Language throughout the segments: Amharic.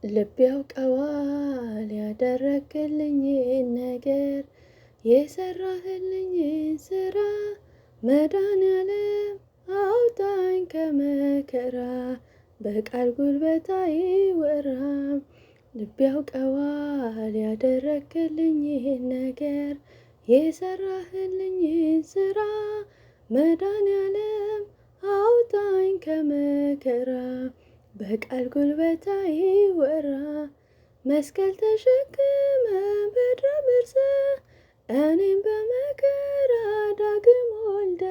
ልብ ያውቀዋል ያደረክልኝን ነገር የሰራህልኝን ስራ መድኃኒዓለም አውጣኝ ከመከራ በቃል ጉልበት አይወራም። ልብ ያውቀዋል ያደረክልኝን ነገር የሰራህልኝን ስራ መድኃኒዓለም አውጣኝ ከመከራ በቃል ጉልበት አይወራ። መስቀል ተሸክመ በድረ በርሰ እኔም በመከራ ዳግም ወልደ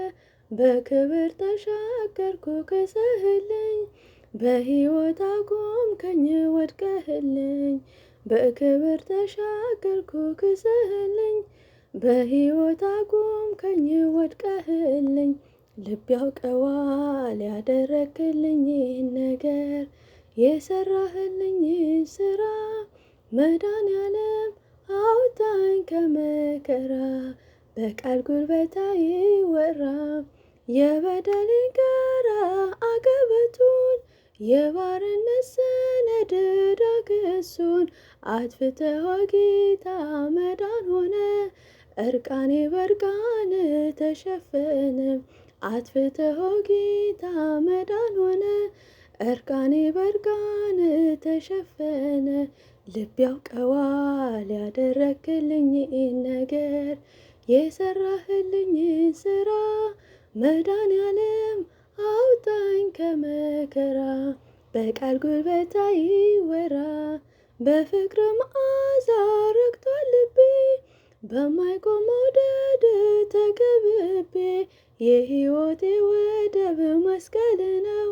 በክብር ተሻገርኩ ክሰህልኝ በሕይወት አቆምከኝ ወድቀህልኝ በክብር ተሻገርኩ ክሰህልኝ በሕይወት አቆምከኝ ወድቀህልኝ። ልብ ያውቀዋል ያደረክልኝን ነገር የሰራህልኝን ስራ መድኃኒዓለም አውጣኝ ከመከራ በቃል ጉልበት አይወራ። የበደሌን ጋራ አቀበቱን የባርነት ሰነድ ዳግሱን አጥፍተህ ጌታ መዳን ሆነ እርቃኔ በርቃን ተሸፈነ። አጥፍተህ ጌታ መዳን ሆነ እርቃኔ በርቃን ተሸፈነ። ልብ ያውቀዋል ያደረክልኝን ነገር የሰራህልኝን ስራ መድኃኒዓለም አውጣኝ ከመከራ በቃል ጉልበት አይወራ። በፍቅር መዓዛ ረክቷል ልቤ በማይቆም መውደድ ተከብቤ የሕይወቴ ወደብ መስቀል ነው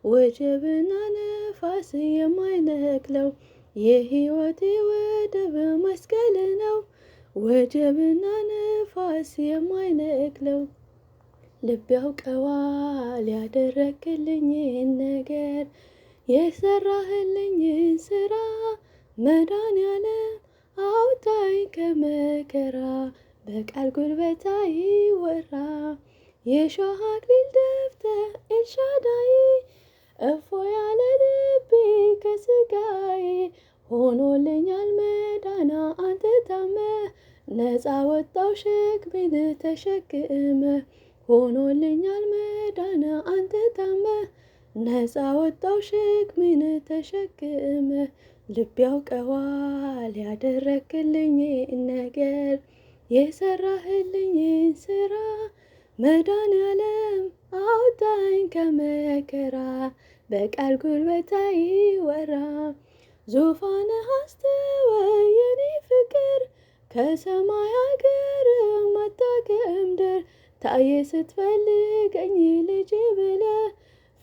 ወጀብና ነፋስ የማይነቅለው። የሕይወቴ ወደብ መስቀል ነው ወጀብና ነፋስ የማይነቅለው። ልብ ያውቀዋል ያደረክልኝን ነገር የሰራህልኝን ስራ መድኃኒዓለም አውጣኝ ከመከራ በቃል ጉልበት አይወራ። የሾህ አክሊል ደፍተህ ኤልሻዳይ እፎ ያለ ልቤ ከሥጋዬ ሆኖልኛል መዳን አንተ ታመህ ነፃ ወጣው ሸክሜን ተሸክመ ሆኖልኛል መዳን አንተ ታመህ ነፃ ወጣው ሸክሜን ተሸክመ። ልብ ያውቀዋል ያደረክልኝን ነገር የሰራህልኝን ስራ መድኃኒዓለም አውጣኝ ከመከራ በቃል ጉልበት አይወራ። ዙፋንህ አስተወኝ የኔ ፍቅር ከሰማይ ሀገር መጣ ከምድር ታየ ስትፈልገኝ ልጅ ብለህ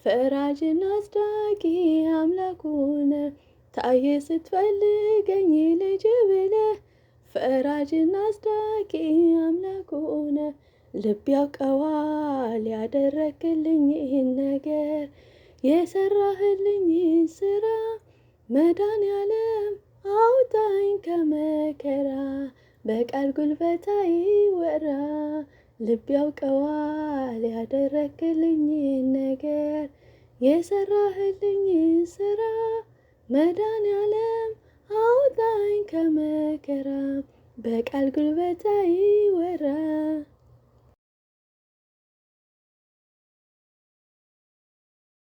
ፈራጅና አጽዳቂ አምላክ ሆነህ ታየ ስትፈልገኝ ልጅ ብለህ ፈራጅና አጽዳቂ አምላክ ሆነህ። ልብ ያውቀዋል ያደረክልኝን ነገር የሰራህልኝን ስራ መድኃኒዓለም አውጣኝ። አውጣኝ ከመከራ በቃል ጉልበት አይወራ። ልብ ያውቀዋል ያደረክልኝን ነገር የሰራህልኝን ስራ። መድኃኒዓለም አውጣኝ ከመከራ በቃል ጉልበት አይወራ።